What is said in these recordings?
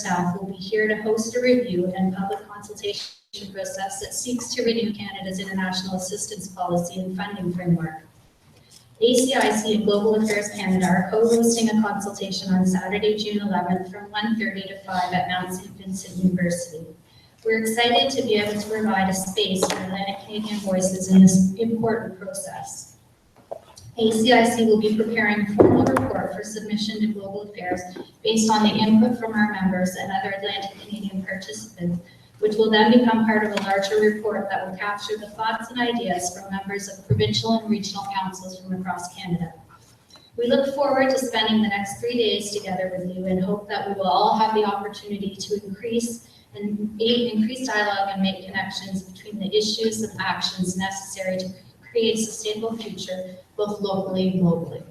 staff will be here to host a review and public consultation process that seeks to renew Canada's international assistance policy and funding framework. ACIC and Global Affairs Canada are co-hosting a consultation on Saturday, June 11th from 1:30 to 5 at Mount St. Vincent University. We're excited to be able to provide a space for Atlantic Canadian voices in this important process. ACIC will be preparing a formal report for submission to Global Affairs based on the input from our members and other Atlantic Canadian participants, which will then become part of a larger report that will capture the thoughts and ideas from members of provincial and regional councils from across Canada. We look forward to spending the next 3 days together with you and hope that we will all have the opportunity to increase dialogue and make connections between the issues and actions necessary to create a sustainable future, both locally and globally.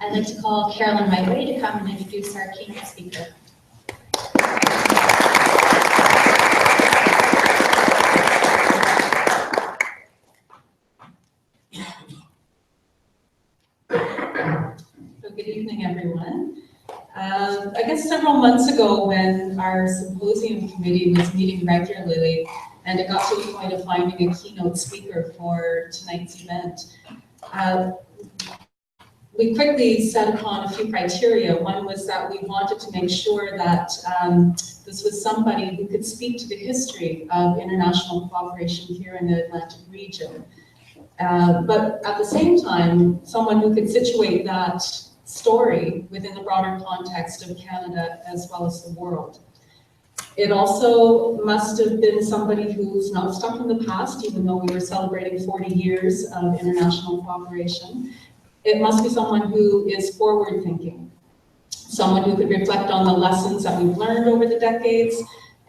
I'd like to call Carolyn my way to come and introduce our keynote speaker. Good evening, everyone. I guess several months ago when our Symposium committee was meeting regularly and it got to the point of finding a keynote speaker for tonight's event, we quickly set upon a few criteria. One was that we wanted to make sure that this was somebody who could speak to the history of international cooperation here in the Atlantic region. But at the same time, someone who could situate that story within the broader context of Canada as well as the world. It also must have been somebody who's not stuck in the past, even though we were celebrating 40 years of international cooperation. It must be someone who is forward-thinking, someone who could reflect on the lessons that we've learned over the decades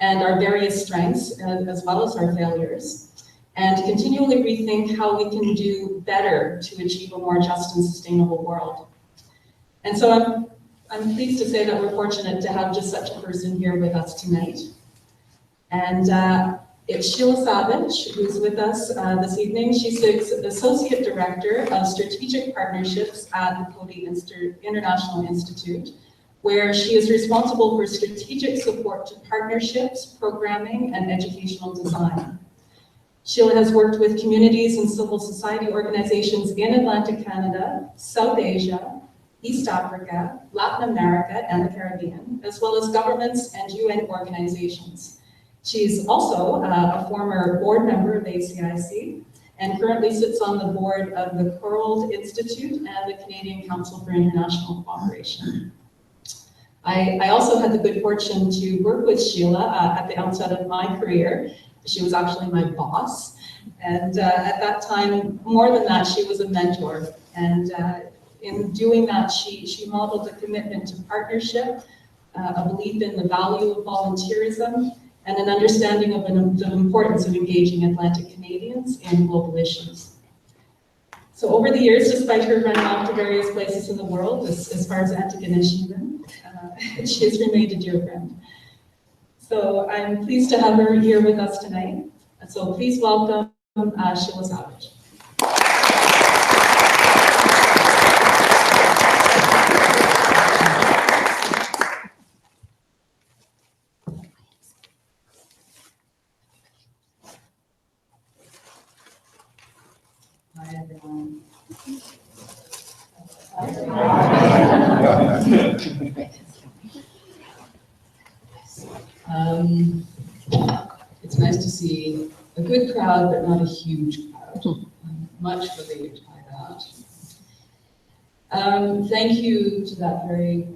and our various strengths as well as our failures, and continually rethink how we can do better to achieve a more just and sustainable world. And so I'm pleased to say that we're fortunate to have just such a person here with us tonight. And it's Sheila Savage, who's with us this evening. She's the Associate Director of Strategic Partnerships at the Coady International Institute, where she is responsible for strategic support to partnerships, programming, and educational design. Sheila has worked with communities and civil society organizations in Atlantic Canada, South Asia, East Africa, Latin America, and the Caribbean, as well as governments and UN organizations. She's also a former board member of ACIC and currently sits on the board of the Courtauld Institute and the Canadian Council for International Cooperation. I also had the good fortune to work with Sheila at the outset of my career. She was actually my boss. And at that time, more than that, she was a mentor. And in doing that, she modeled a commitment to partnership, a belief in the value of volunteerism, and an understanding of the importance of engaging Atlantic Canadians in global issues. So over the years, despite her running off to various places in the world, as far as Antigonish, she has remained a dear friend. So I'm pleased to have her here with us tonight. So please welcome Sheila Savage. Hi, everyone. It's nice to see a good crowd, but not a huge crowd. I'm much relieved by that. Thank you to that very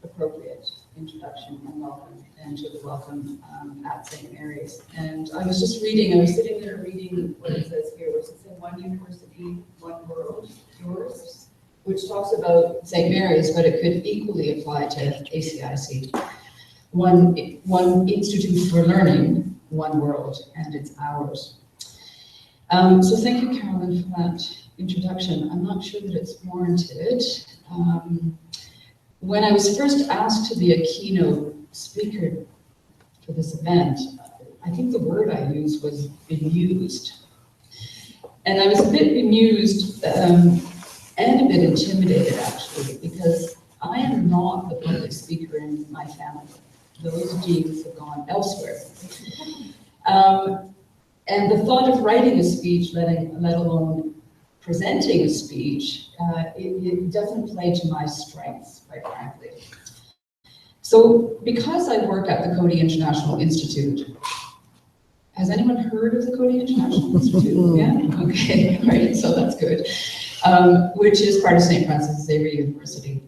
appropriate introduction and welcome, and to the welcome at St. Mary's. And I was sitting there reading what it says here, which is in One University, One World, yours, which talks about St. Mary's, but it could equally apply to ACIC. One Institute for Learning, One World, and it's ours. So thank you, Carolyn, for that introduction. I'm not sure that it's warranted. When I was first asked to be a keynote speaker for this event, I think the word I used was bemused. And I was a bit bemused and a bit intimidated, actually, because I am not the public speaker in my family. Those genes have gone elsewhere. And the thought of writing a speech, let alone presenting a speech, it doesn't play to my strengths, quite frankly. So because I work at the Coady International Institute, has anyone heard of the Coady International Institute? Yeah, okay, right, so that's good. Which is part of St. Francis Xavier University.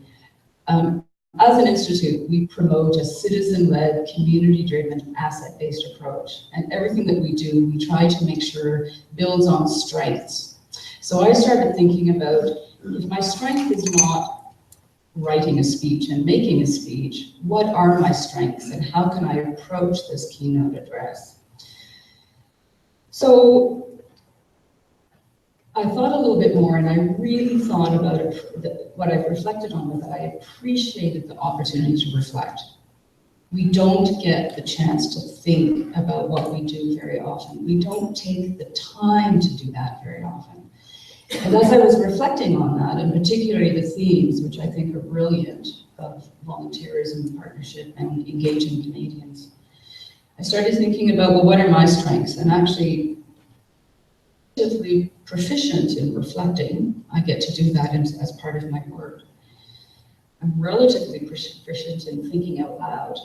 As an institute, we promote a citizen-led, community-driven, asset-based approach. And everything that we do, we try to make sure builds on strengths. So I started thinking about, if my strength is not writing a speech and making a speech, what are my strengths and how can I approach this keynote address? So I thought a little bit more, and I really thought about it. What I've reflected on was that I appreciated the opportunity to reflect. We don't get the chance to think about what we do very often. We don't take the time to do that very often. And as I was reflecting on that, and particularly the themes, which I think are brilliant, of volunteerism, partnership, and engaging Canadians, I started thinking about, well, what are my strengths? And actually, relatively proficient in reflecting. I get to do that as part of my work. I'm relatively proficient in thinking out loud,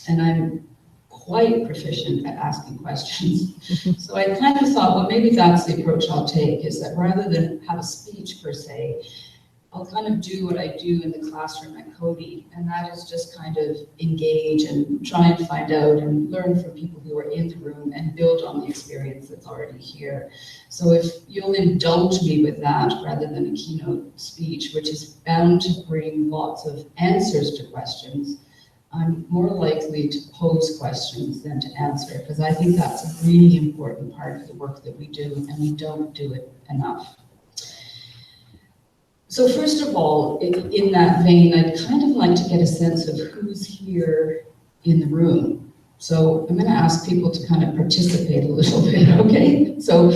and I'm quite proficient at asking questions. So I kind of thought, well, maybe that's the approach I'll take, is that rather than have a speech per se, I'll kind of do what I do in the classroom at Coady, and that is just kind of engage and try and find out and learn from people who are in the room and build on the experience that's already here. So if you'll indulge me with that rather than a keynote speech, which is bound to bring lots of answers to questions, I'm more likely to pose questions than to answer, because I think that's a really important part of the work that we do, and we don't do it enough. So first of all, in that vein, I'd kind of like to get a sense of who's here in the room. So I'm going to ask people to kind of participate a little bit, okay? So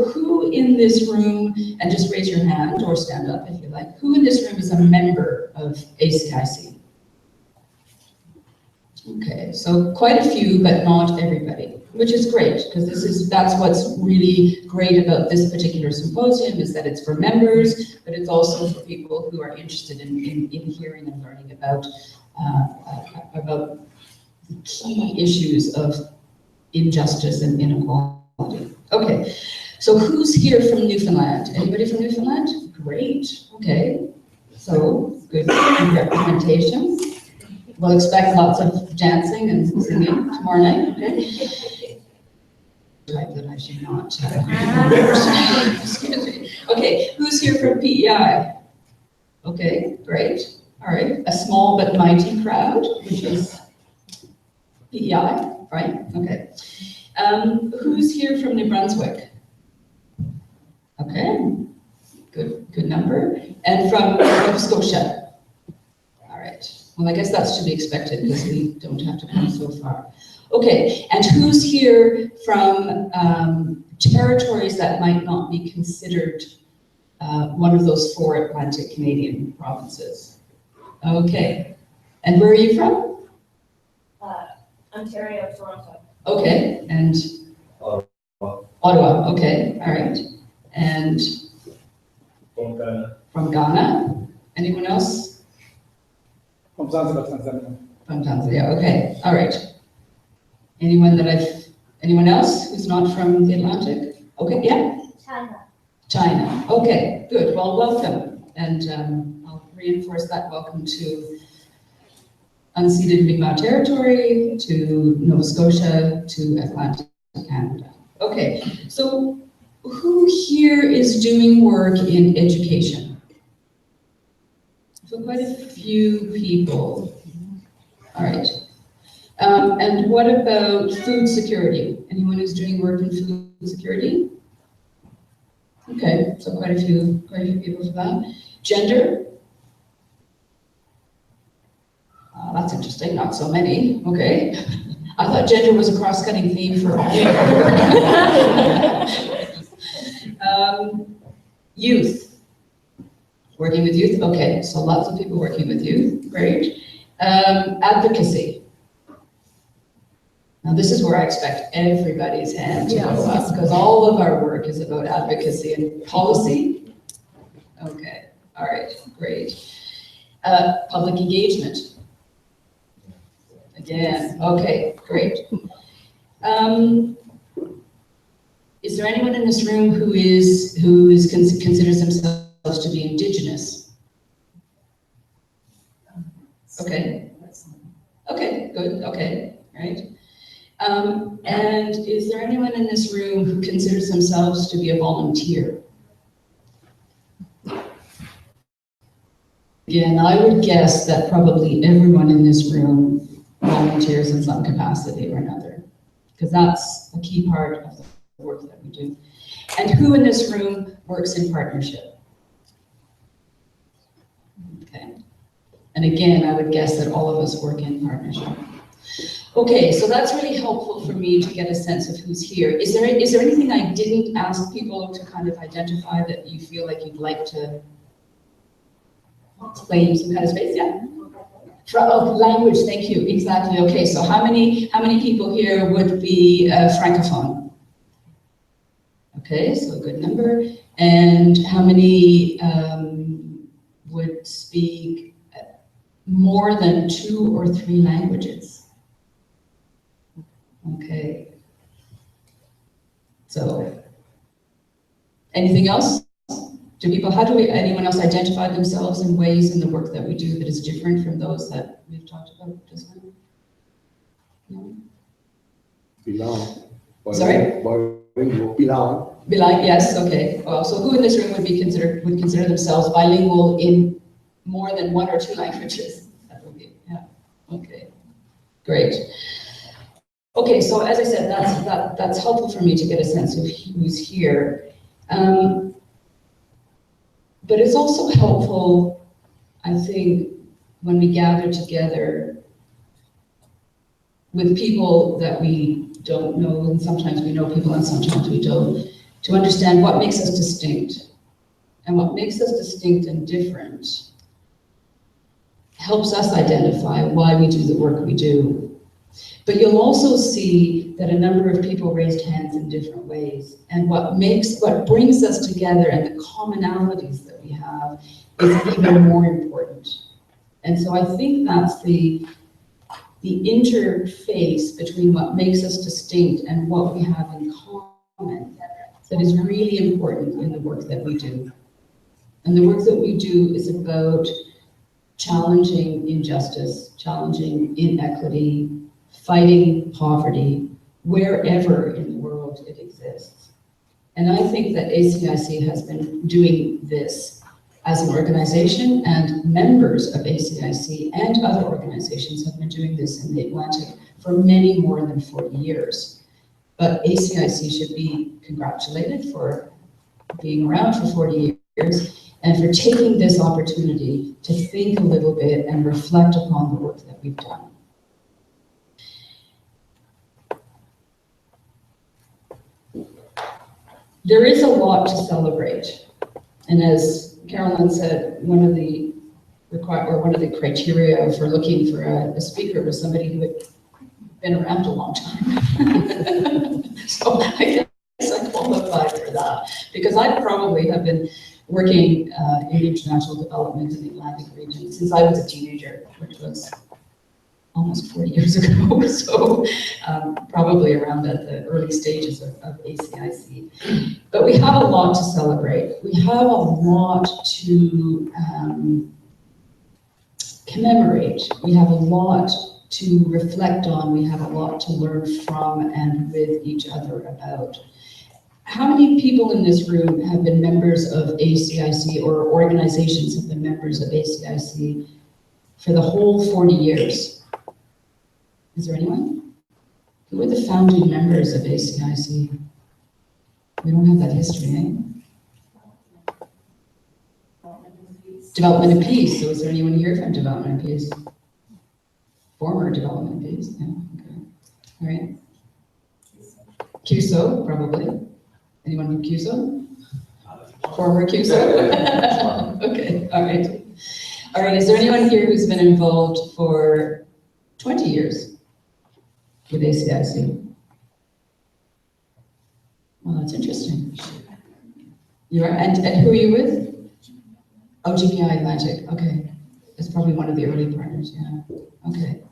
who in this room, and just raise your hand or stand up if you like, who in this room is a member of ACIC? Okay, so quite a few, but not everybody, which is great, because that's what's really great about this particular symposium, is that it's for members, but it's also for people who are interested in hearing and learning about the key issues of injustice and inequality. Okay, so who's here from Newfoundland? Anybody from Newfoundland? Great, okay, so good representation. We'll expect lots of dancing and singing tomorrow night, okay? Type that I should not. Excuse me. Okay, who's here from PEI? Okay, great. All right, a small but mighty crowd, which is PEI, right? Okay. Who's here from New Brunswick? Okay, good number. And from Nova Scotia? Well, I guess that's to be expected because we don't have to come so far. Okay, and who's here from territories that might not be considered one of those 4 Atlantic Canadian provinces? Okay, and where are you from? Ontario, Toronto. Okay, and Ottawa, okay, all right. And From Ghana. From Ghana? Anyone else? From Zanzibar, Tanzania. From Tanzania, okay, all right. Anyone else who's not from the Atlantic? Okay, yeah? China, okay, good, well, welcome. And I'll reinforce that welcome to unceded Mi'kmaq territory, to Nova Scotia, to Atlantic Canada. Okay, so who here is doing work in education? So quite a few people. All right. And what about food security? Anyone who's doing work in food security? Okay, so quite a few people for that. Gender? That's interesting, not so many, okay. I thought gender was a cross-cutting theme for all. Youth. Working with youth, okay, so lots of people working with youth, great. Advocacy, Now, this is where I expect everybody's hand to go up, because all of our work is about advocacy and policy. Okay, all right, great. Public engagement. Again, okay, great. Is there anyone in this room who considers themselves to be Indigenous? Okay. Okay, good, okay, right. And is there anyone in this room who considers themselves to be a volunteer? Again, I would guess that probably everyone in this room volunteers in some capacity or another, because that's a key part of the work that we do. And who in this room works in partnership? Okay. And again, I would guess that all of us work in partnership. Okay, so that's really helpful for me to get a sense of who's here. Is there anything I didn't ask people to kind of identify that you feel like you'd like to claim some kind of space? Yeah. Language, thank you, exactly. Okay, so how many people here would be Francophone? Okay, so a good number. And how many would speak more than 2 or 3 languages? Okay. So, anything else? Anyone else identify themselves in ways in the work that we do that is different from those that we've talked about just now? No? Belong. Sorry? Belong. Belong, yes, okay. Well, so who in this room would consider themselves bilingual in more than 1 or 2 languages? That would be, yeah, okay, great. Okay, so as I said, that's helpful for me to get a sense of who's here. But it's also helpful, I think, when we gather together with people that we don't know, and sometimes we know people and sometimes we don't, to understand what makes us distinct. And what makes us distinct and different helps us identify why we do the work we do. But you'll also see that a number of people raised hands in different ways. And what brings us together and the commonalities that we have is even more important. And so I think that's the interface between what makes us distinct and what we have in common that is really important in the work that we do. And the work that we do is about challenging injustice, challenging inequity, fighting poverty, wherever in the world it exists. And I think that ACIC has been doing this as an organization, and members of ACIC and other organizations have been doing this in the Atlantic for many more than 40 years. But ACIC should be congratulated for being around for 40 years and for taking this opportunity to think a little bit and reflect upon the work that we've done. There is a lot to celebrate, and as Carolyn said, one of the criteria for looking for a speaker was somebody who had been around a long time. So I guess I qualify for that, because I probably have been working in international development in the Atlantic region since I was a teenager, which was almost 40 years ago, so probably around at the early stages of ACIC. But we have a lot to celebrate. We have a lot to commemorate. We have a lot to reflect on. We have a lot to learn from and with each other about. How many people in this room have been members of ACIC, or organizations have been members of ACIC for the whole 40 years? Is there anyone? Who were the founding members of ACIC? We don't have that history, eh? Development and Peace. So is there anyone here from Development and Peace? Former Development and Peace, yeah, okay. All right. CUSO, probably. Anyone from CUSO? Former CUSO? Okay, all right. All right, is there anyone here who's been involved for 20 years? with ACIC? Well, that's interesting. You are, and who are you with? Oh, GPI Atlantic, okay. It's probably one of the early partners, yeah, okay.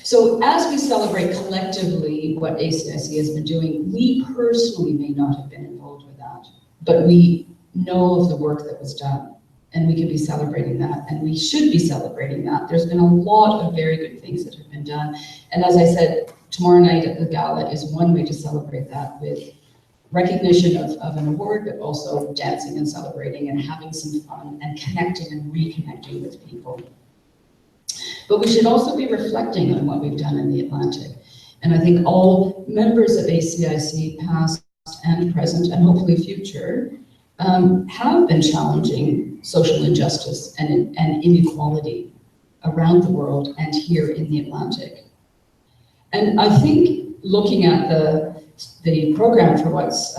So as we celebrate collectively what ACIC has been doing, we personally may not have been involved with that, but we know of the work that was done, and we can be celebrating that, and we should be celebrating that. There's been a lot of very good things that have been done, and as I said, tomorrow night at the gala is one way to celebrate that, with recognition of an award, but also dancing and celebrating and having some fun and connecting and reconnecting with people. But we should also be reflecting on what we've done in the Atlantic. And I think all members of ACIC, past and present, and hopefully future, have been challenging social injustice and inequality around the world and here in the Atlantic. And I think looking at the program for what's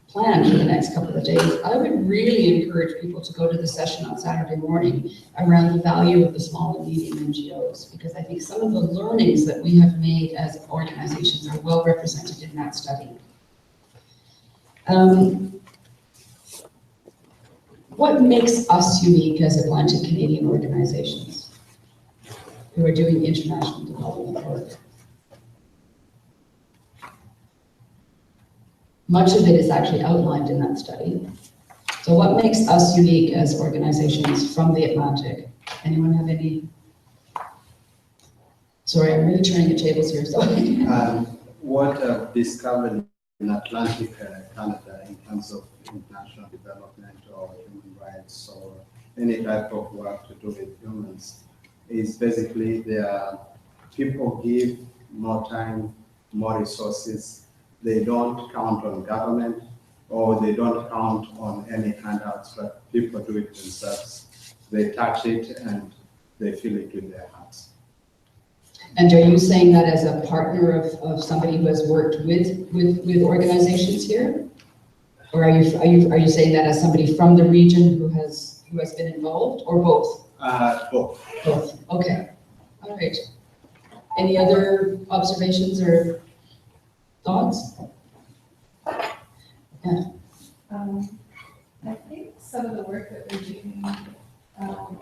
planned for the next couple of days, I would really encourage people to go to the session on Saturday morning around the value of the small and medium NGOs, because I think some of the learnings that we have made as organizations are well represented in that study. What makes us unique as Atlantic Canadian organizations who are doing international development work? Much of it is actually outlined in that study. So what makes us unique as organizations from the Atlantic? Anyone have any? Sorry, I'm really turning the tables here, so. What I've discovered in Atlantic Canada in terms of international development or human rights or any type of work to do with humans is basically people give more time, more resources. They don't count on government, or they don't count on any handouts, but people do it themselves. They touch it and they feel it with their hearts. And are you saying that as a partner of somebody who has worked with organizations here? Or are you saying that as somebody from the region who has been involved, or both? Both. Both, okay, all right. Any other observations or thoughts? Yeah. I think some of the work that we're doing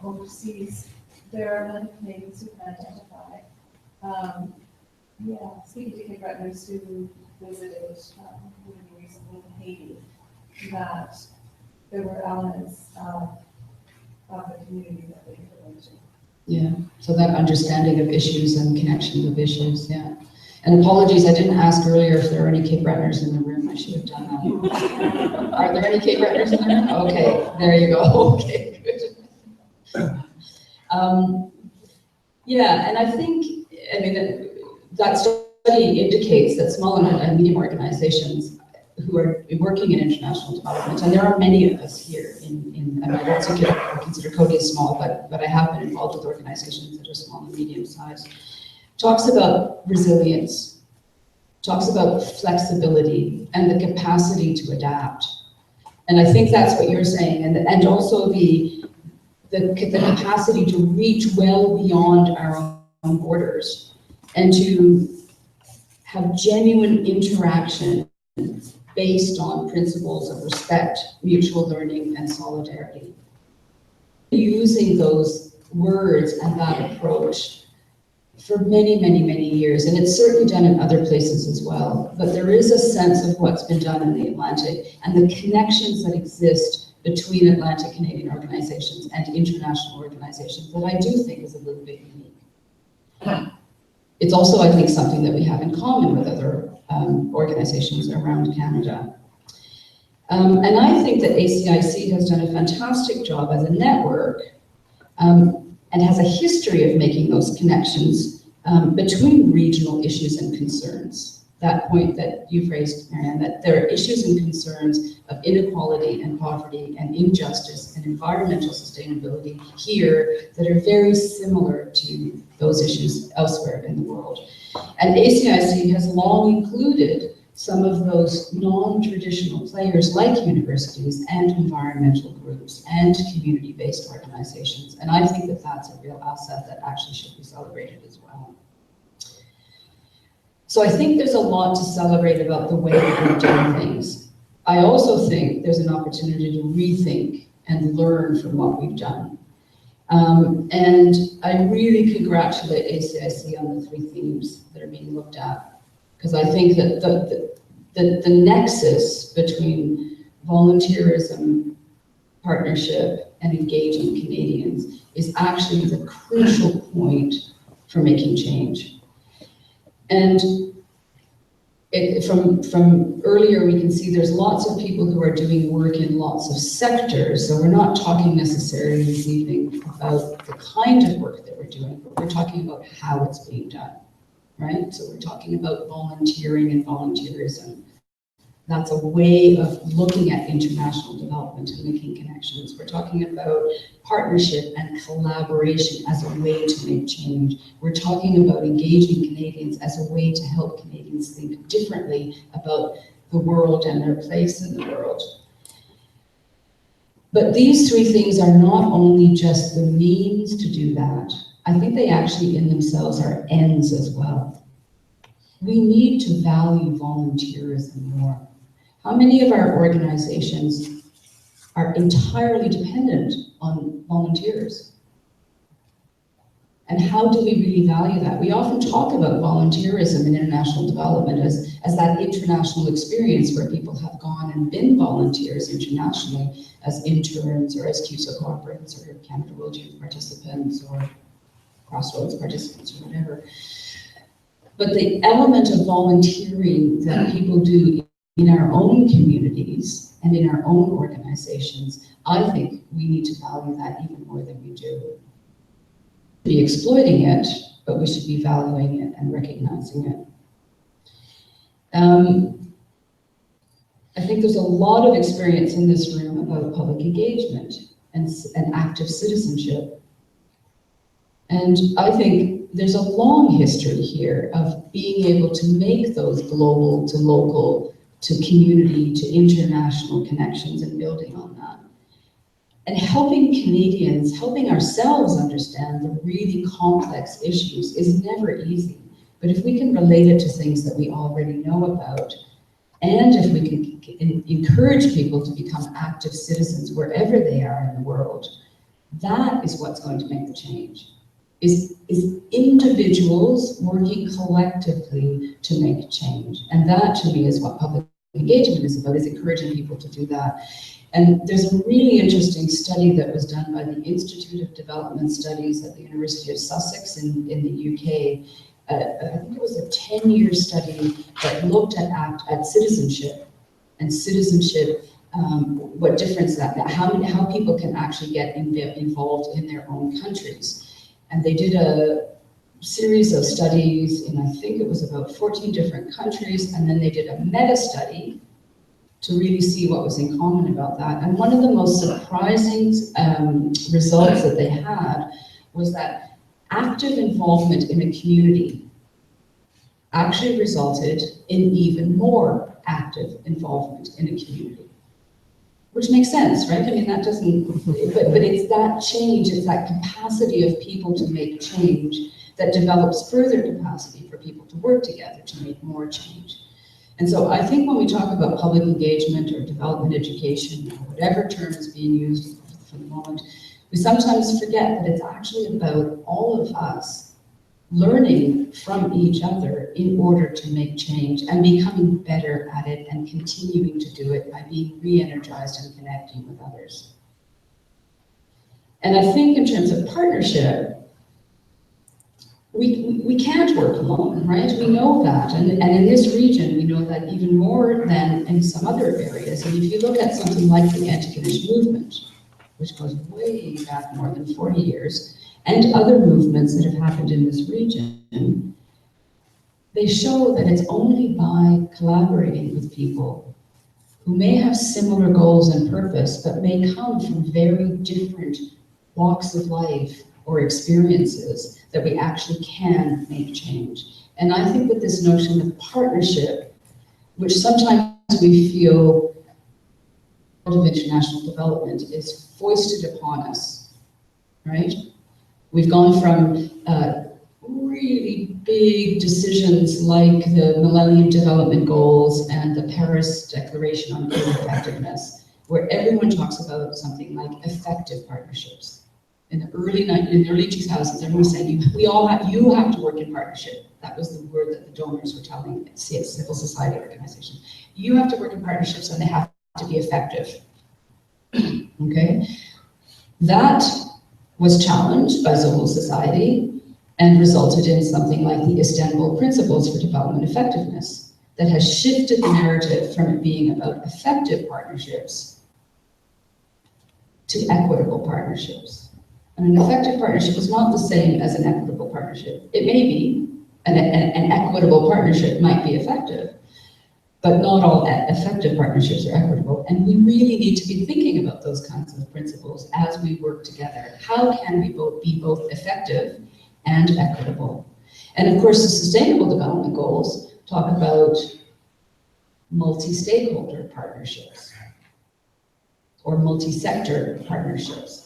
overseas, there are many Canadians who can identify. Speaking to Kate Rutners who visited recently in Haiti, that there were elements of the community that they could relate to. Yeah, so that understanding of issues and connection of issues, yeah. And apologies, I didn't ask earlier if there are any Cape Bretoners in the room. I should have done that. Are there any Cape Bretoners in the room? Okay, there you go. Okay, good. Yeah, and I think, that study indicates that small and medium organizations who are working in international development, and there are many of us here I don't consider Cody small, but I have been involved with organizations that are small and medium sized. Talks about resilience, talks about flexibility and the capacity to adapt. And I think that's what you're saying, and also the capacity to reach well beyond our own borders and to have genuine interaction based on principles of respect, mutual learning, and solidarity. Using those words and that approach for many, many, many years, and it's certainly done in other places as well, but there is a sense of what's been done in the Atlantic and the connections that exist between Atlantic Canadian organizations and international organizations that I do think is a little bit unique. It's also, I think, something that we have in common with other organizations around Canada. And I think that ACIC has done a fantastic job as a network and has a history of making those connections between regional issues and concerns. That point that you've raised, Marianne, that there are issues and concerns of inequality and poverty and injustice and environmental sustainability here that are very similar to those issues elsewhere in the world. And ACIC has long included some of those non-traditional players like universities and environmental groups and community-based organizations. And I think that that's a real asset that actually should be celebrated as well. So I think there's a lot to celebrate about the way that we're doing things. I also think there's an opportunity to rethink and learn from what we've done. And I really congratulate ACIC on the 3 themes that are being looked at, because I think that the nexus between volunteerism, partnership, and engaging Canadians is actually the crucial point for making change. And from earlier, we can see there's lots of people who are doing work in lots of sectors. So we're not talking necessarily this evening about the kind of work that we're doing, but we're talking about how it's being done, right? So we're talking about volunteering and volunteerism. That's a way of looking at international development and making connections. We're talking about partnership and collaboration as a way to make change. We're talking about engaging Canadians as a way to help Canadians think differently about the world and their place in the world. But these 3 things are not only just the means to do that, I think they actually in themselves are ends as well. We need to value volunteerism more. How many of our organizations are entirely dependent on volunteers? And how do we really value that? We often talk about volunteerism in international development as that international experience where people have gone and been volunteers internationally as interns or as CUSO cooperants or Canada World Youth participants or Crossroads participants or whatever. But the element of volunteering that people do in our own communities and in our own organizations, I think we need to value that even more than we do. Be exploiting it, but we should be valuing it and recognizing it. I think there's a lot of experience in this room about public engagement and active citizenship. And I think there's a long history here of being able to make those global to local to community to international connections and building on that. And helping Canadians, helping ourselves understand the really complex issues is never easy. But if we can relate it to things that we already know about, and if we can encourage people to become active citizens wherever they are in the world, that is what's going to make the change. Is individuals working collectively to make change. And that to me is what public engagement is about, is encouraging people to do that. And there's a really interesting study that was done by the Institute of Development Studies at the University of Sussex in the UK. I think it was a 10-year study that looked at citizenship and citizenship, what difference how people can actually get involved in their own countries. And they did a series of studies in, I think it was about 14 different countries, and then they did a meta-study to really see what was in common about that. And one of the most surprising results that they had was that active involvement in a community actually resulted in even more active involvement in a community. Which makes sense, right? I mean, that doesn't, but it's that change, it's that capacity of people to make change that develops further capacity for people to work together to make more change. And so I think when we talk about public engagement or development education, or whatever term is being used for the moment, we sometimes forget that it's actually about all of us learning from each other in order to make change and becoming better at it and continuing to do it by being re-energized and connecting with others. And I think in terms of partnership, we can't work alone, right? We know that, and in this region, we know that even more than in some other areas. And if you look at something like the anti-Finnish movement, which goes way back more than 40 years, and other movements that have happened in this region, they show that it's only by collaborating with people who may have similar goals and purpose, but may come from very different walks of life or experiences that we actually can make change. And I think that this notion of partnership, which sometimes we feel of international development is foisted upon us, right? We've gone from really big decisions like the Millennium Development Goals and the Paris Declaration on Global Effectiveness, where everyone talks about something like effective partnerships. In the early 2000s, everyone was saying, you have to work in partnership. That was the word that the donors were telling civil society organizations. You have to work in partnerships and they have to be effective. Okay? That was challenged by civil society and resulted in something like the Istanbul Principles for Development Effectiveness that has shifted the narrative from it being about effective partnerships to equitable partnerships. And an effective partnership is not the same as an equitable partnership. It may be, an equitable partnership might be effective, but not all effective partnerships are equitable. And we really need to be thinking about those kinds of principles as we work together. How can we be both effective and equitable? And of course, the Sustainable Development Goals talk about multi-stakeholder partnerships or multi-sector partnerships.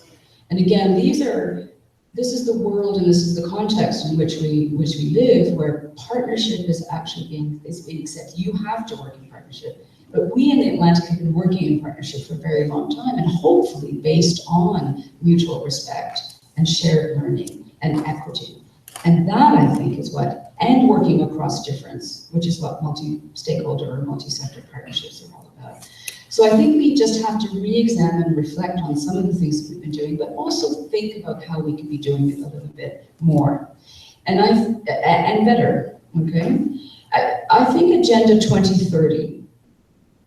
And again, this is the world and this is the context in which we live, where partnership is actually being said. You have to work in partnership. But we in the Atlantic have been working in partnership for a very long time, and hopefully based on mutual respect and shared learning and equity. And that, I think, is and working across difference, which is what multi-stakeholder or multi-sector partnerships are all about. So I think we just have to re-examine and reflect on some of the things that we've been doing, but also think about how we can be doing it a little bit more and better, okay? I think Agenda 2030,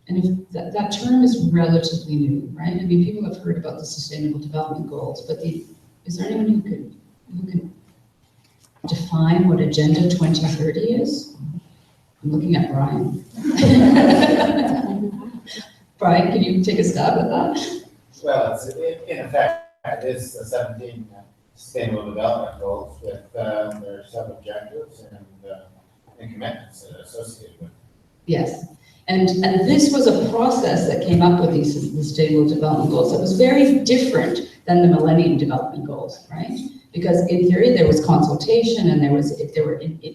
and if that term is relatively new, right? I mean, people have heard about the Sustainable Development Goals, but is there anyone who can define what Agenda 2030 is? I'm looking at Brian. Brian, can you take a stab at that? Well, in effect, it is the 17 Sustainable Development Goals with their sub-objectives and commitments that are associated with it. Yes, and this was a process that came up with these Sustainable Development Goals that was very different than the Millennium Development Goals, right? Because in theory there was consultation and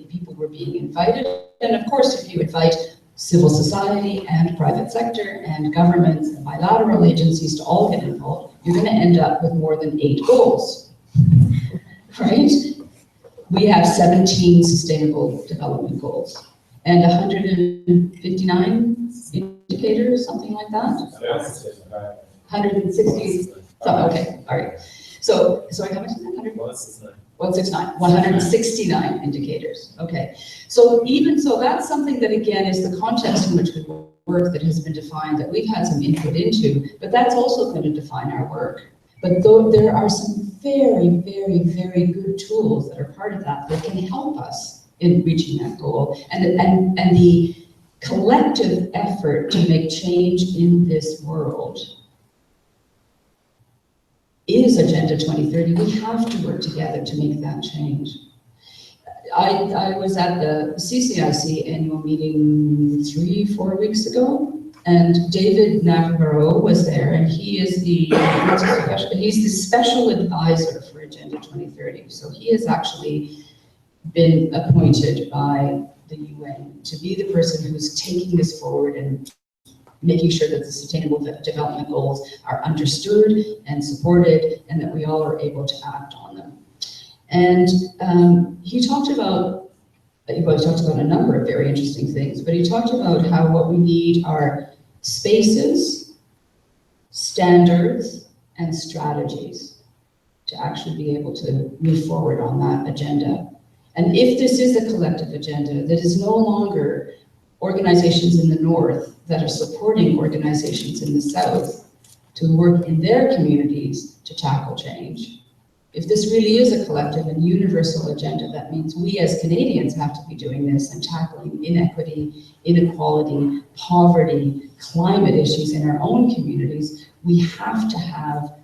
people were being invited, and of course if you invite civil society and private sector and governments and bilateral agencies to all get involved, you're going to end up with more than 8 goals, right? We have 17 Sustainable Development Goals and 159 indicators, something like that. 160. So, okay, all right. So, sorry, how much is that? 169 indicators. Okay. So even so, that's something that again is the context in which we work that has been defined, that we've had some input into, but that's also going to define our work. But though there are some very, very, very good tools that are part of that can help us in reaching that goal, and the collective effort to make change in this world is Agenda 2030. We have to work together to make that change. I was at the CCIC annual meeting 3-4 weeks ago, and David Navarro was there, and he is he's the special advisor for Agenda 2030. So he has actually been appointed by the UN to be the person who's taking this forward and making sure that the Sustainable Development Goals are understood and supported, and that we all are able to act on them. And he talked about a number of very interesting things, but he talked about how what we need are spaces, standards, and strategies to actually be able to move forward on that agenda. And if this is a collective agenda that is no longer organizations in the North that are supporting organizations in the South to work in their communities to tackle change. If this really is a collective and universal agenda, that means we as Canadians have to be doing this and tackling inequity, inequality, poverty, climate issues in our own communities. We have to have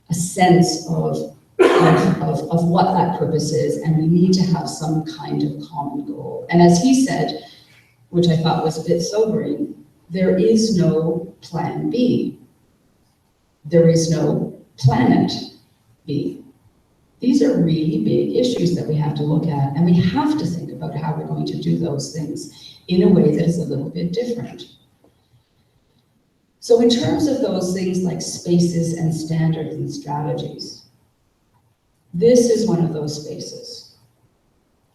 a sense of what that purpose is, and we need to have some kind of common goal. And as he said, which I thought was a bit sobering, there is no plan B. There is no planet B. These are really big issues that we have to look at, and we have to think about how we're going to do those things in a way that is a little bit different. So in terms of those things like spaces and standards and strategies, this is one of those spaces.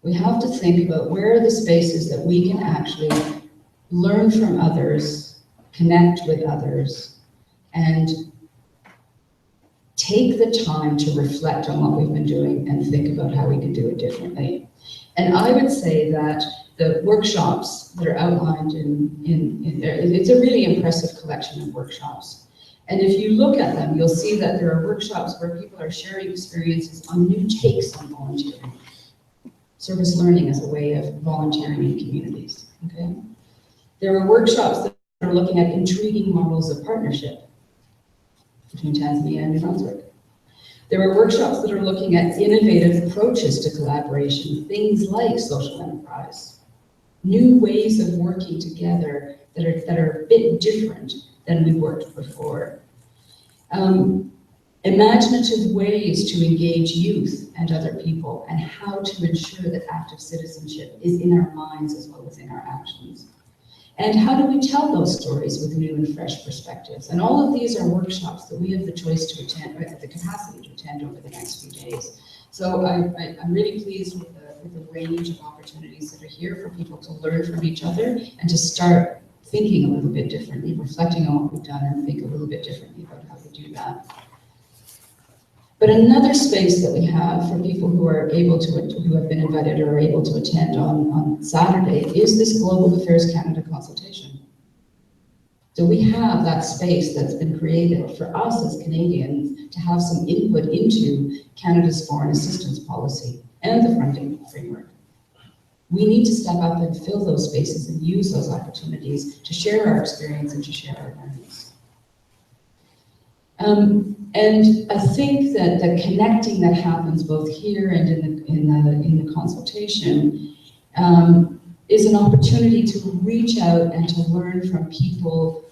We have to think about where are the spaces that we can actually learn from others, connect with others, and take the time to reflect on what we've been doing and think about how we can do it differently. And I would say that the workshops that are outlined in there, it's a really impressive collection of workshops. And if you look at them, you'll see that there are workshops where people are sharing experiences on new takes on volunteering. Service learning as a way of volunteering in communities, okay? There are workshops that are looking at intriguing models of partnership between Tanzania and New Brunswick. There are workshops that are looking at innovative approaches to collaboration, things like social enterprise, new ways of working together that are a bit different than we worked before. Imaginative ways to engage youth and other people, and how to ensure that active citizenship is in our minds as well as in our actions. And how do we tell those stories with new and fresh perspectives? And all of these are workshops that we have the choice to attend, or the capacity to attend over the next few days. So I'm really pleased with the range of opportunities that are here for people to learn from each other and to start thinking a little bit differently, reflecting on what we've done, and think a little bit differently about how we do that. But another space that we have for people who are able to, who have been invited or are able to attend on Saturday is this Global Affairs Canada consultation. So we have that space that's been created for us as Canadians to have some input into Canada's foreign assistance policy and the funding framework. We need to step up and fill those spaces and use those opportunities to share our experience and to share our learnings. And I think that the connecting that happens both here and in the consultation is an opportunity to reach out and to learn from people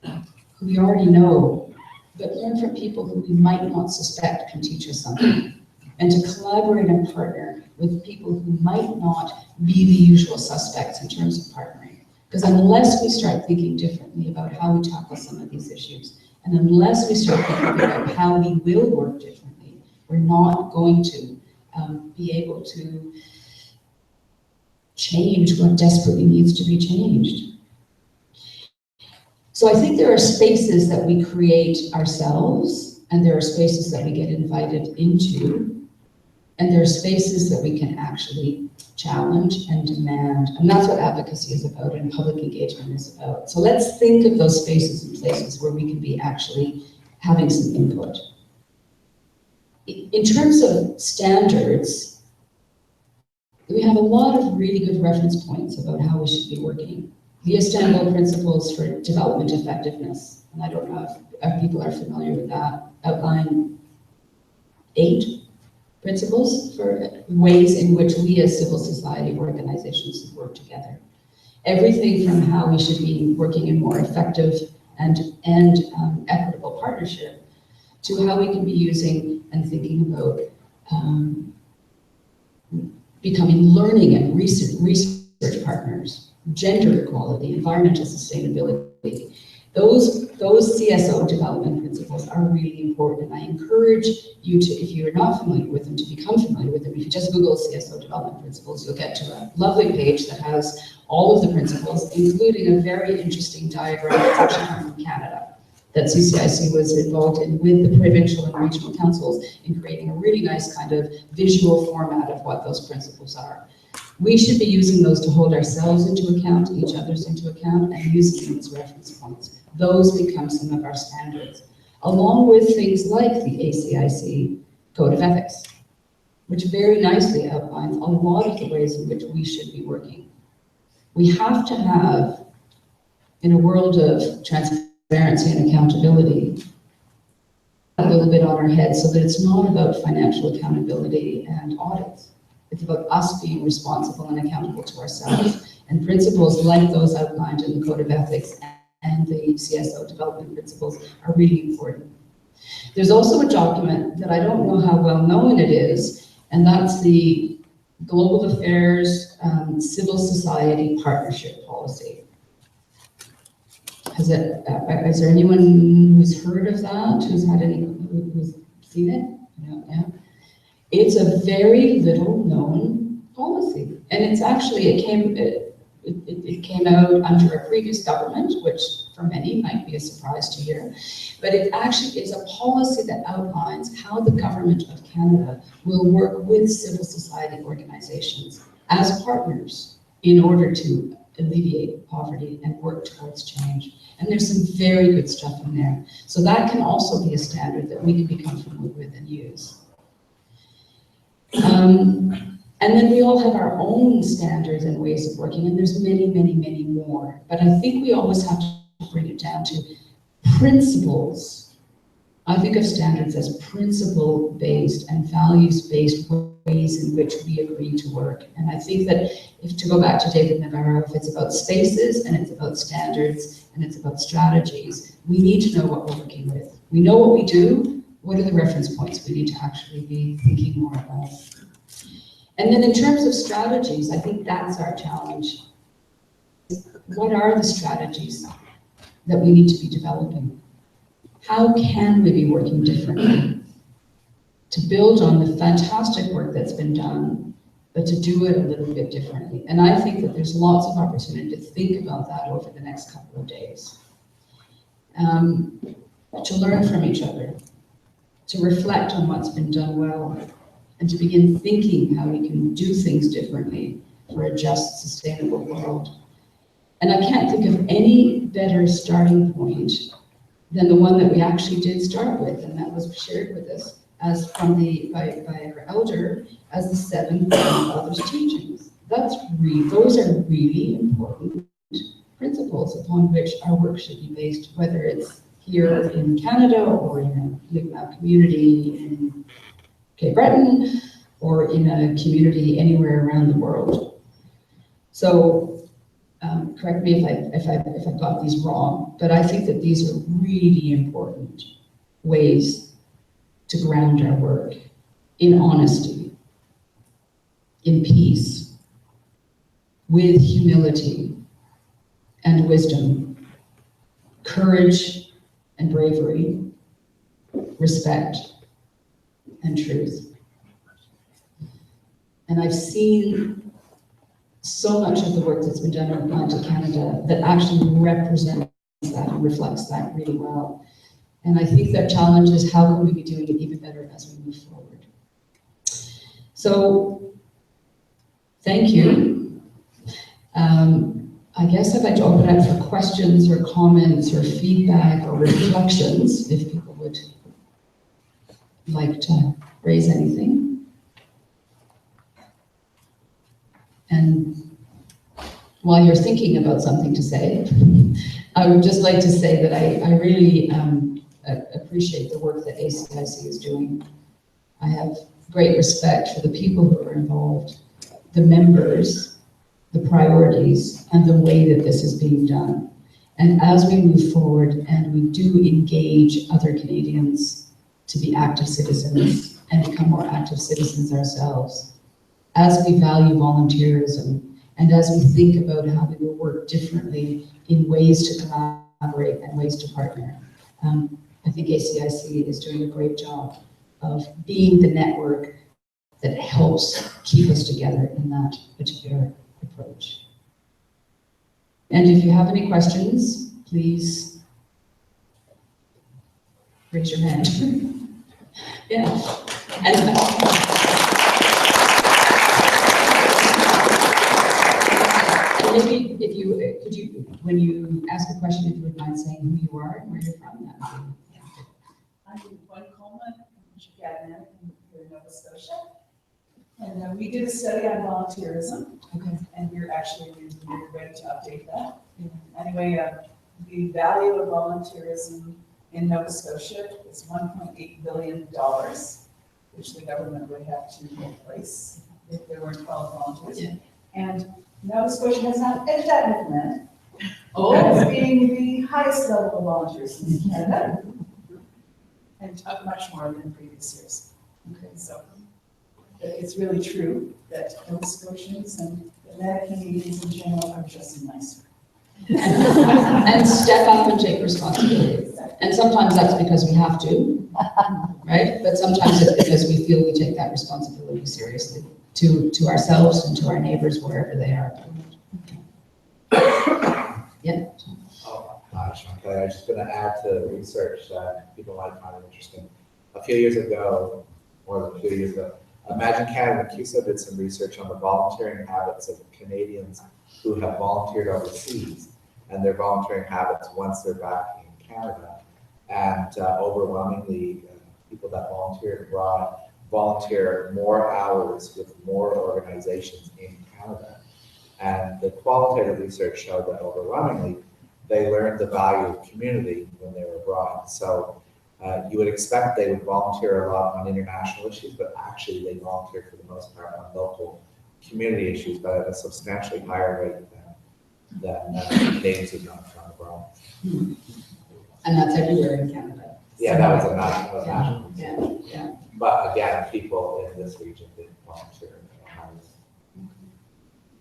who we already know, but learn from people who we might not suspect can teach us something, and to collaborate and partner with people who might not be the usual suspects in terms of partnering. Because unless we start thinking differently about how we tackle some of these issues, and unless we start thinking about how we will work differently, we're not going to be able to change what desperately needs to be changed. So I think there are spaces that we create ourselves, and there are spaces that we get invited into, and there are spaces that we can actually challenge and demand. And that's what advocacy is about and public engagement is about. So let's think of those spaces and places where we can be actually having some input. In terms of standards, we have a lot of really good reference points about how we should be working. The Istanbul Principles for Development Effectiveness, and I don't know if people are familiar with that, outline 8 principles for ways in which we as civil society organizations work together. Everything from how we should be working in more effective and equitable partnership to how we can be using and thinking about becoming learning and research partners, gender equality, environmental sustainability. Those CSO development principles are really important. I encourage you to, if you're not familiar with them, to become familiar with them. If you just Google CSO development principles, you'll get to a lovely page that has all of the principles, including a very interesting diagram that's actually from Canada, that CCIC was involved in with the provincial and regional councils in creating a really nice kind of visual format of what those principles are. We should be using those to hold ourselves into account, each other's into account, and using them as reference points. Those become some of our standards, along with things like the ACIC Code of Ethics, which very nicely outlines a lot of the ways in which we should be working. We have to have, in a world of transparency and accountability, a little bit on our heads so that it's not about financial accountability and audits. It's about us being responsible and accountable to ourselves. And principles like those outlined in the Code of Ethics and the CSO development principles are really important. There's also a document that I don't know how well known it is, and that's the Global Affairs Civil Society Partnership Policy. Is there anyone who's heard of that, who's seen it? Yeah. It's a very little known policy, and it's actually, it came out under a previous government, which for many might be a surprise to hear, but it actually is a policy that outlines how the government of Canada will work with civil society organizations as partners in order to alleviate poverty and work towards change. And there's some very good stuff in there. So that can also be a standard that we can be comfortable with and use. And then we all have our own standards and ways of working, and there's many, many, many more. But I think we always have to bring it down to principles. I think of standards as principle-based and values-based ways in which we agree to work. And I think that if, to go back to David Navarro, if it's about spaces and it's about standards and it's about strategies, we need to know what we're working with. We know what we do. What are the reference points we need to actually be thinking more about? And then in terms of strategies, I think that's our challenge. What are the strategies that we need to be developing? How can we be working differently to build on the fantastic work that's been done, but to do it a little bit differently? And I think that there's lots of opportunity to think about that over the next couple of days. To learn from each other, to reflect on what's been done well, and to begin thinking how we can do things differently for a just, sustainable world. And I can't think of any better starting point than the one that we actually did start with, and that was shared with us as from by our elder as the 7 Fathers' teachings. Those are really important principles upon which our work should be based, whether it's here in Canada or in a Mi'kmaq community in Cape Breton or in a community anywhere around the world. So correct me if I got these wrong, but I think that these are really important ways to ground our work in honesty, in peace, with humility and wisdom, courage and bravery, respect and truth. And I've seen so much of the work that's been done in Atlantic Canada that actually represents that and reflects that really well. And I think the challenge is how can we be doing it even better as we move forward. So, thank you. I guess I'd like to open up for questions or comments or feedback or reflections, if people would like to raise anything. And while you're thinking about something to say, I would just like to say that I really appreciate the work that ACIC is doing. I have great respect for the people who are involved, the members, the priorities, and the way that this is being done. And as we move forward and we do engage other Canadians to be active citizens and become more active citizens ourselves, as we value volunteerism, and as we think about how we will work differently in ways to collaborate and ways to partner, I think ACIC is doing a great job of being the network that helps keep us together in that particular approach. And if you have any questions, please raise your hand. Yeah. And maybe if you, when you ask a question, if you would mind saying who you are and where you're from, that would be. I'm Gwen Coleman, I'm Chicago here in Nova Scotia. And we did a study on volunteerism. Okay. And we're ready to update that. Anyway, the value of volunteerism in Nova Scotia is $1.8 billion, which the government would have to replace if there weren't 12 volunteers. Yeah. And Nova Scotia has not edged that implement Oh. as being the highest level of volunteers in Canada. and much more than previous years. Okay, so it's really true that Nova Scotians and Atlantic Canadians in general are just nicer. And step up and take responsibility. And sometimes that's because we have to, right? But sometimes it's because we feel we take that responsibility seriously to ourselves and to our neighbors wherever they are. Yeah. Oh, Sean Kelly, I was just going to add to the research that people might find interesting. A few years ago, more than a few years ago, Imagine Canada and CUSA did some research on the volunteering habits of Canadians who have volunteered overseas and their volunteering habits once they're back in Canada. And overwhelmingly, people that volunteer abroad volunteer more hours with more organizations in Canada. And the qualitative research showed that overwhelmingly, they learned the value of community when they were abroad. So you would expect they would volunteer a lot on international issues, but actually they volunteer for the most part on local community issues, but at a substantially higher rate than Canadians who've not gone abroad. And that's everywhere in Canada. Yeah, that was a national. Yeah. But again, people in this region did volunteer.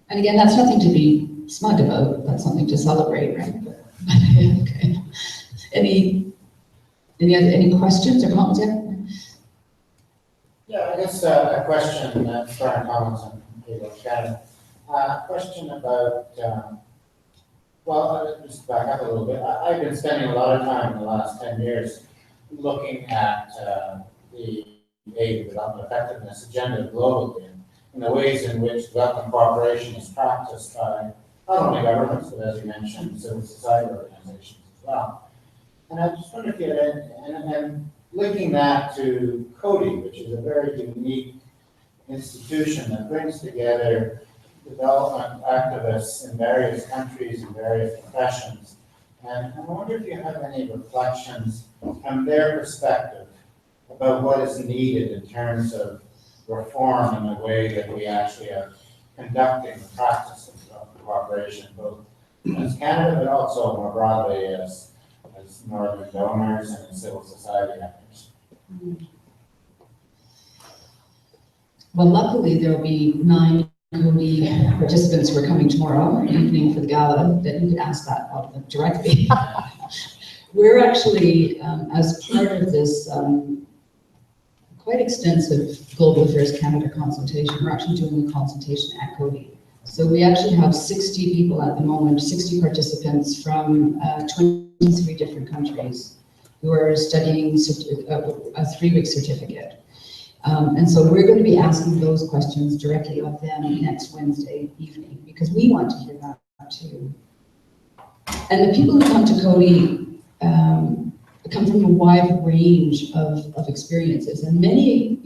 And again, that's nothing to be smug about. That's something to celebrate, right? Okay. Any questions or comments there? Yeah, I guess a question, Brian Collins and Keynote Canada. A question about, well, just back up a little bit. I've been spending a lot of time in the last 10 years looking at the aid development effectiveness agenda globally and the ways in which development cooperation is practiced by not only governments, but as you mentioned, civil society organizations as well. And I just wonder if you and linking that to CODI, which is a very unique institution that brings together development activists in various countries and various professions. And I wonder if you have any reflections from their perspective about what is needed in terms of reform in the way that we actually are conducting the practice of development cooperation, both as Canada, but also more broadly as northern donors and civil society actors. Well, luckily there'll be 9 CODI participants who are coming tomorrow evening for the gala that you could ask that of them directly. We're actually, as part of this quite extensive Global Affairs Canada consultation, we're actually doing a consultation at CODI. So we actually have 60 people at the moment, 60 participants from 23 different countries who are studying a 3-week certificate. And so we're going to be asking those questions directly of them next Wednesday evening, because we want to hear that too. And the people who come to CODI come from a wide range of experiences, and many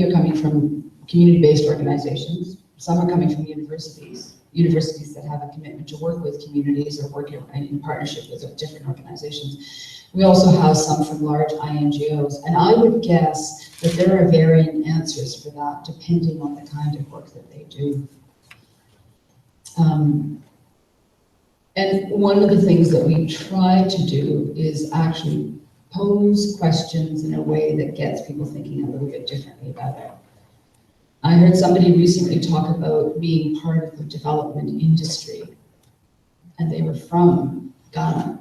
are coming from community-based organizations. Some are coming from universities that have a commitment to work with communities or work in partnership with different organizations. We also have some from large INGOs, and I would guess that there are varying answers for that depending on the kind of work that they do. And one of the things that we try to do is actually pose questions in a way that gets people thinking a little bit differently about it. I heard somebody recently talk about being part of the development industry, and they were from Ghana,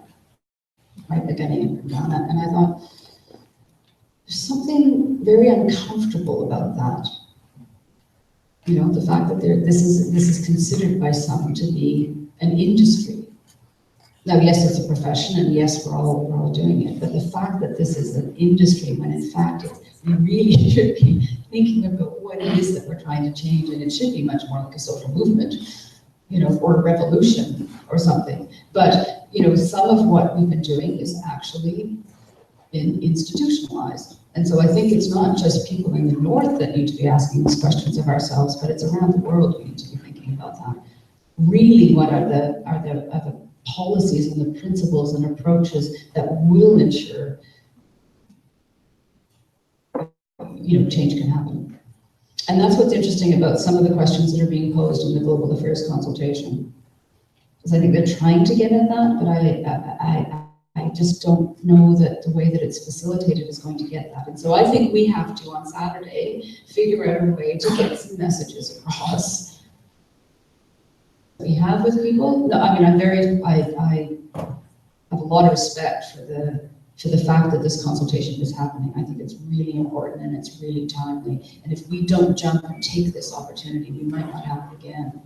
right, the Ghanaian from Ghana, and I thought, there's something very uncomfortable about that. You know, the fact that this is considered by some to be an industry. Now, yes, it's a profession, and yes, we're all doing it, but the fact that this is an industry, when in fact we really should be thinking about what it is that we're trying to change, and it should be much more like a social movement, you know, or a revolution or something. But, you know, some of what we've been doing is actually been institutionalized. And so I think it's not just people in the North that need to be asking these questions of ourselves, but it's around the world we need to be thinking about that. Really, what are the policies and the principles and approaches that will ensure, you know, change can happen. And that's what's interesting about some of the questions that are being posed in the Global Affairs consultation. Because I think they're trying to get at that, but I I just don't know that the way that it's facilitated is going to get that. And so I think we have to, on Saturday, figure out a way to get some messages across we have with people. No, I mean, I have a lot of respect for the fact that this consultation is happening. I think it's really important and it's really timely. And if we don't jump and take this opportunity, we might not have it again.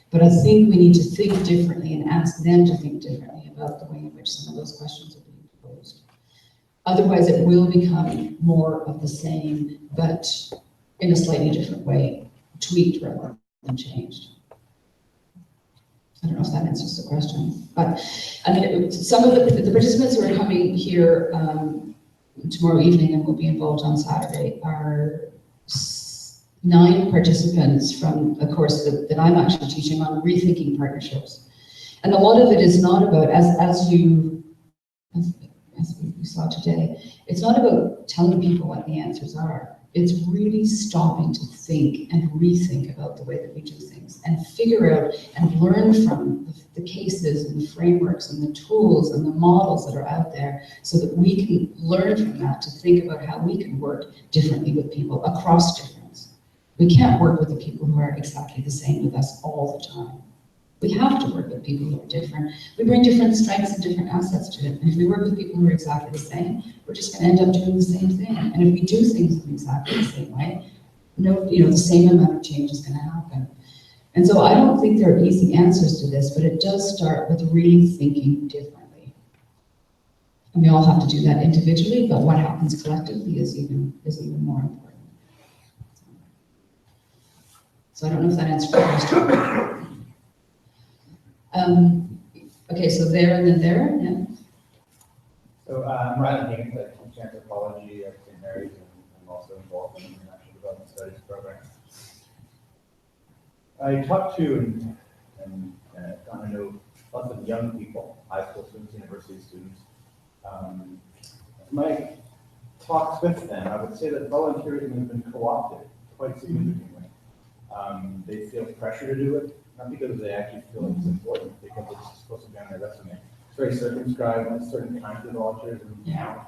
But I think we need to think differently and ask them to think differently about the way in which some of those questions are being posed. Otherwise, it will become more of the same, but in a slightly different way, tweaked rather than changed. I don't know if that answers the question, but I mean, some of the participants who are coming here tomorrow evening and will be involved on Saturday are 9 participants from a course that I'm actually teaching on rethinking partnerships. And a lot of it is not about, as we saw today, it's not about telling people what the answers are. It's really stopping to think and rethink about the way that we do things and figure out and learn from the cases and the frameworks and the tools and the models that are out there so that we can learn from that to think about how we can work differently with people across difference. We can't work with the people who are exactly the same with us all the time. We have to work with people who are different. We bring different strengths and different assets to it. And if we work with people who are exactly the same, we're just going to end up doing the same thing. And if we do things in exactly the same way, the same amount of change is going to happen. And so I don't think there are easy answers to this, but it does start with really thinking differently. And we all have to do that individually, but what happens collectively is even more important. So I don't know if that answers your question. Okay, so there and then there, yeah. So I'm Ryan Higgins, I teach anthropology at St. Mary's, and I'm also involved in the International Development Studies program. I talked to and gotten to know lots of young people, high school students, university students. My talks with them, I would say that volunteerism has been co-opted quite significantly. They feel pressure to do it, not because they actually feel it's important, because it's supposed to be on their resume. It's very circumscribed on certain kinds of volunteers wouldn't count.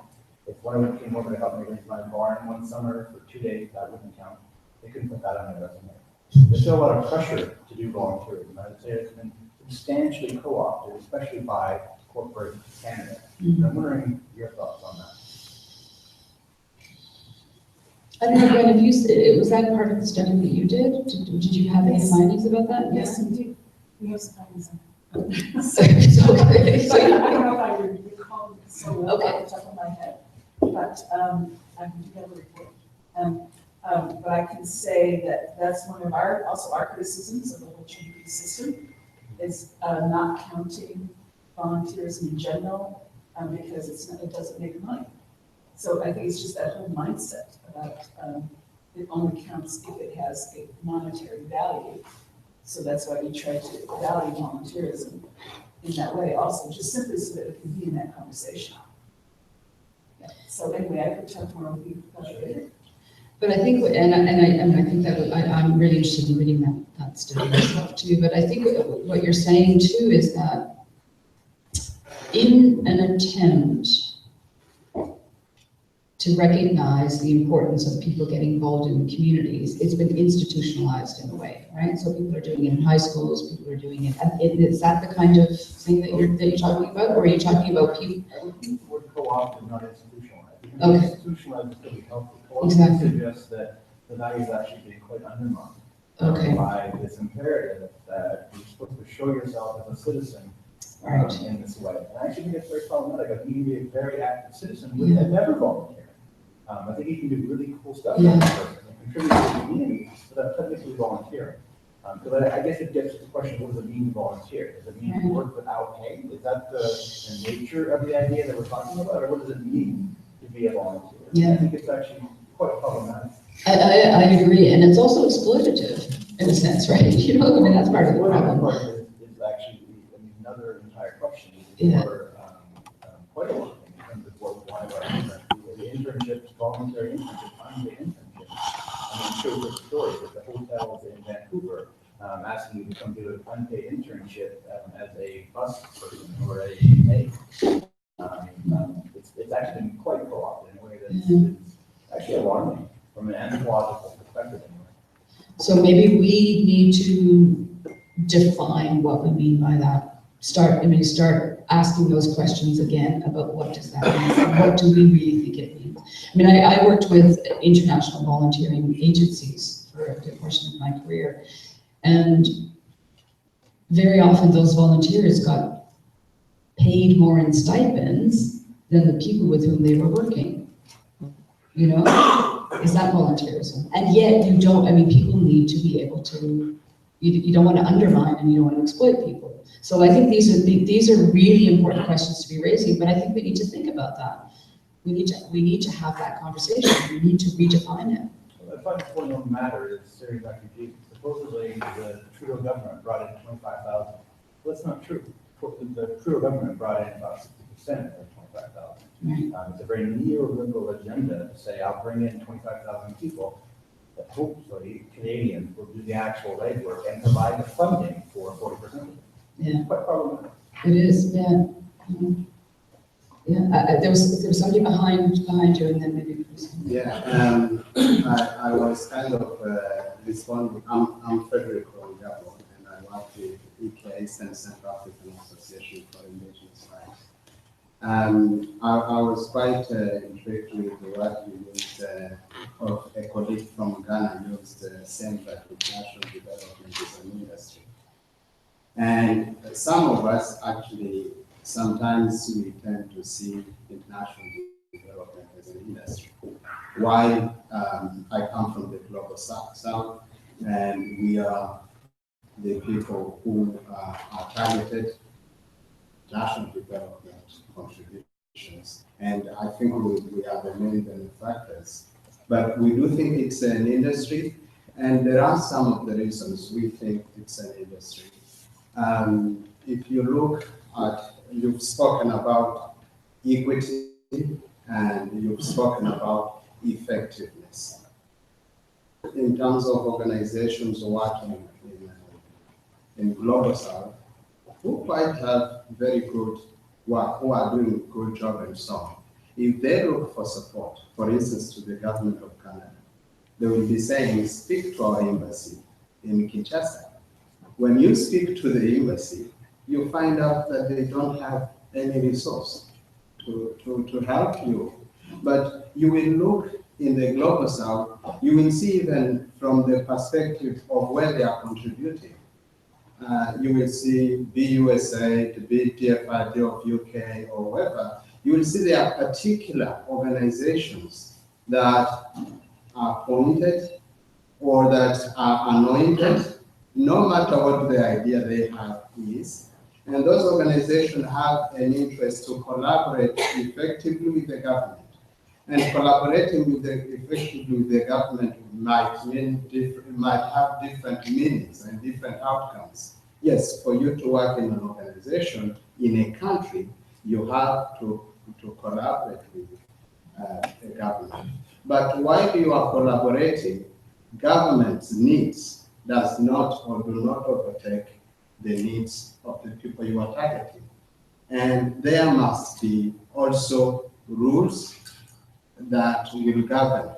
If one of them came over to help me raise my barn one summer for 2 days, that wouldn't count. They couldn't put that on their resume. There's still a lot of pressure to do volunteerism. I would say it's been substantially co-opted, especially by corporate Canada. And I'm wondering your thoughts on that. I don't know, Gwen, was that part of the study that you did? Did you have any findings about that? Yes, indeed. We have some findings on It's okay. So I don't know if I recall so well Okay. off the top of my head, but I do have a report. But I can say that that's one of our criticisms of the whole GDP system is not counting volunteerism in general because it doesn't make money. So I think it's just that whole mindset about it only counts if it has a monetary value. So that's why we try to value volunteerism in that way also, just simply so that it can be in that conversation. Yeah. So anyway, I could talk more with you about it later. But I think, I think that I'm really interested in reading that study myself too. But I think what you're saying too is that in an attempt to recognize the importance of people getting involved in communities, it's been institutionalized in a way, right? So people are doing it in high schools, people are doing it. Is that the kind of thing that you're talking about, or are you talking about people? I would use the word co-opted, not institutionalized. Because Okay. institutionalized is going to be helpful. Co-opted Exactly. suggests that the value is actually being quite undermined Okay. by this imperative that you're supposed to show yourself as a citizen Right. in this way. And I actually think it's very problematic. I think you can be a very active citizen without never volunteering. I think you can do really cool stuff Yeah. and contribute to the community without technically volunteering. Because I guess it gets to the question, what does it mean to volunteer? Does it mean to work without pay? Is that the nature of the idea that we're talking about? Or what does it mean to be a volunteer? Yeah. I think it's actually quite problematic. I agree, and it's also exploitative in a sense, right? I mean, that's part of the problem. Part is actually another entire question. Yeah. For quite a lot in terms of what one of our the internships, voluntary internships, unpaid internships. I'm sure there's stories that the hotels in Vancouver asking you to come do an unpaid internship as a bus person or a maid. It's actually alarming from an anthropological perspective anyway. So maybe we need to define what we mean by that. Start asking those questions again about what does that mean? What do we really think it means? I mean, I worked with international volunteering agencies for a good portion of my career. And very often those volunteers got paid more in stipends than the people with whom they were working. You know, is that volunteerism? And yet you don't, I mean, people need to be able to, you don't want to undermine and you don't want to exploit people. So I think these are really important questions to be raising, but I think we need to think about that. We need to have that conversation. We need to redefine it. Well, the point of the matter is Syrian refugees. Supposedly the Trudeau government brought in 25,000. Well, that's not true. The Trudeau government brought in about 60% of the 25,000. It's a very neoliberal agenda to say, I'll bring in 25,000 people, but hopefully Canadians will do the actual legwork and provide the funding for 40% of it. Yeah. It's quite problematic. It is, yeah. Mhm. Yeah, there was somebody behind you, and then maybe. Yeah, I was kind of responding. I'm Frederick from Gabon, and I work with EKS and Central African Association for Indigenous Rights. I was quite intrigued with the word you used of a colleague from Ghana used saying that international development is an industry. And some of us actually, sometimes we tend to see international development as an industry. While I come from the global south, and we are the people who are targeted national development contributions. And I think we are the main benefactors. But we do think it's an industry, and there are some of the reasons we think it's an industry. If you look at, you've spoken about equity and you've spoken about effectiveness. In terms of organizations working in Global South, who quite have very good work, who are doing a good job and so on, if they look for support, for instance, to the government of Canada, they will be saying, speak to our embassy in Kinshasa. When you speak to the embassy, you find out that they don't have any resource to help you. But you will look in the Global South, you will see even from the perspective of where they are contributing. You will see BUSA, the TFID of UK or wherever, you will see there are particular organizations that are appointed or that are anointed, no matter what the idea they have is. And those organizations have an interest to collaborate effectively with the government. And collaborating effectively with the government might have different meanings and different outcomes. Yes, for you to work in an organization in a country, you have to collaborate with the government. But while you are collaborating, government's needs does not or do not overtake the needs of the people you are targeting. And there must be also rules that will govern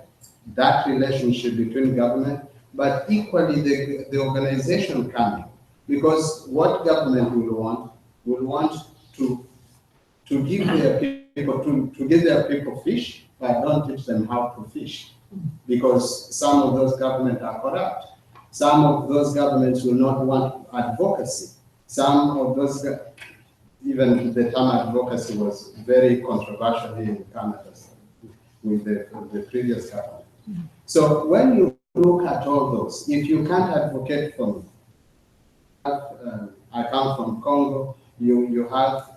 that relationship between government, but equally the organization coming. Because what government will want to give their people to give their people fish, but don't teach them how to fish. Because some of those governments are corrupt. Some of those governments will not want advocacy. Some of those, even the term advocacy was very controversial in Canada with the previous government. So when you look at all those, if you can't advocate for me, I come from Congo, you have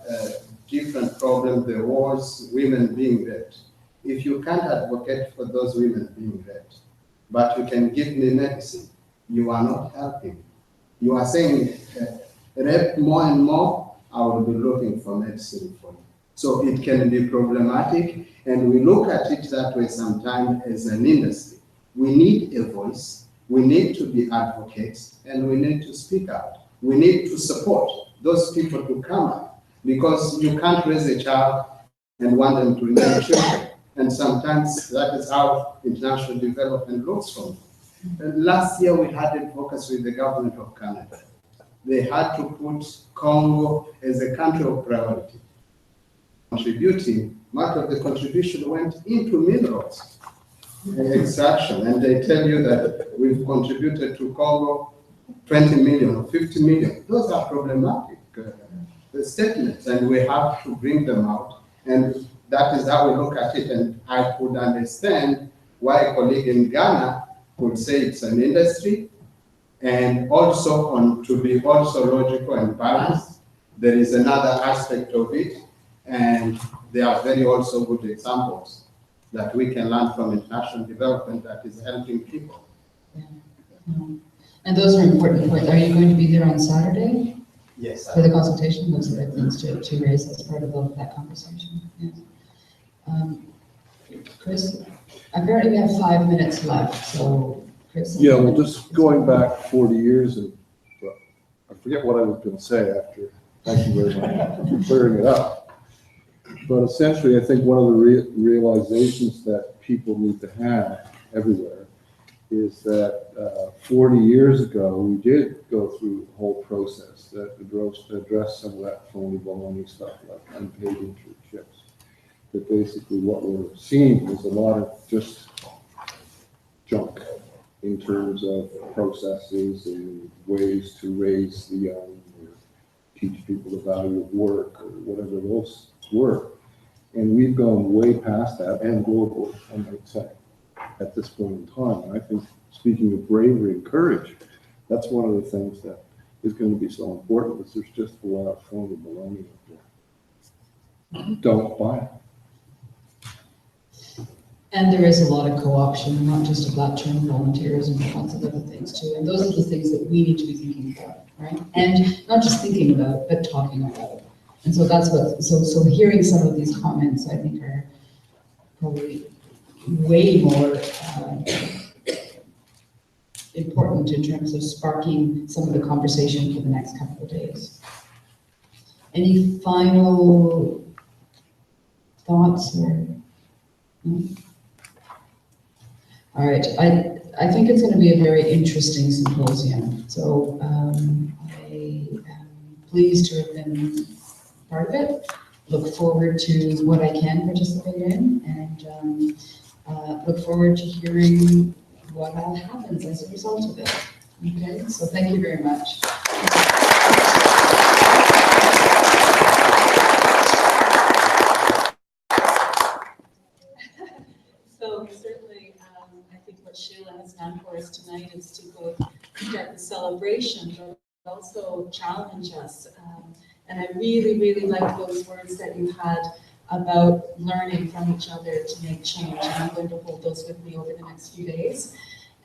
different problems, the wars, women being raped. If you can't advocate for those women being raped, but you can give me medicine, you are not helping. You are saying, rape more and more, I will be looking for medicine for you. So it can be problematic, and we look at it that way sometimes as an industry. We need a voice, we need to be advocates, and we need to speak out. We need to support those people to come up, because you can't raise a child and want them to remain children. And sometimes that is how international development looks from. And last year we had advocacy with the government of Canada. They had to put Congo as a country of priority. Contributing, much of the contribution went into minerals extraction, and they tell you that we've contributed to Congo 20 million or 50 million. Those are problematic statements, and we have to bring them out. And that is how we look at it, and I could understand why a colleague in Ghana would say it's an industry, and also to be also logical and balanced. There is another aspect of it, and there are very also good examples that we can learn from international development that is helping people. Yeah. And those are important points. Are you going to be there on Saturday Yes. for the consultation? Those are the things to raise as part of that conversation. Yeah. Chris, apparently we have 5 minutes left, so Chris. Yeah, well, just going back 40 years, and well, I forget what I was going to say after. Thank you very much for clearing it up. But essentially, I think one of the realizations that people need to have everywhere is that 40 years ago, we did go through the whole process that addressed some of that phony baloney stuff, like unpaid internships. That basically what we're seeing is a lot of just junk in terms of processes and ways to raise the young or teach people the value of work or whatever those were. And we've gone way past that, and global, I might say, at this point in time. And I think, speaking of bravery and courage, that's one of the things that is going to be so important, is there's just a lot of phony baloney out there. Don't buy it. And there is a lot of co-option, not just of that term volunteerism, but lots of other things too. And those are the things that we need to be thinking about, right? And not just thinking about, but talking about. And so that's what, so hearing some of these comments, I think, are probably way more important in terms of sparking some of the conversation for the next couple of days. Any final thoughts or? No? All right, I think it's going to be a very interesting symposium. So I am pleased to have been part of it. Look forward to what I can participate in, and look forward to hearing what all happens as a result of it. Okay, so thank you very much. So certainly, I think what Sheila has done for us tonight is to go start the celebration, but also challenge us. And I really, really like those words that you had about learning from each other to make change. And I'm going to hold those with me over the next few days.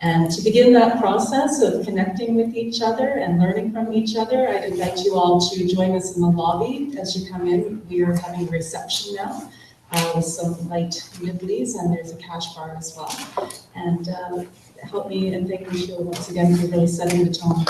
And to begin that process of connecting with each other and learning from each other, I'd invite you all to join us in the lobby as you come in. We are having a reception now with some light nibblies, and there's a cash bar as well. And help me and thank you, Sheila, once again for really setting the tone.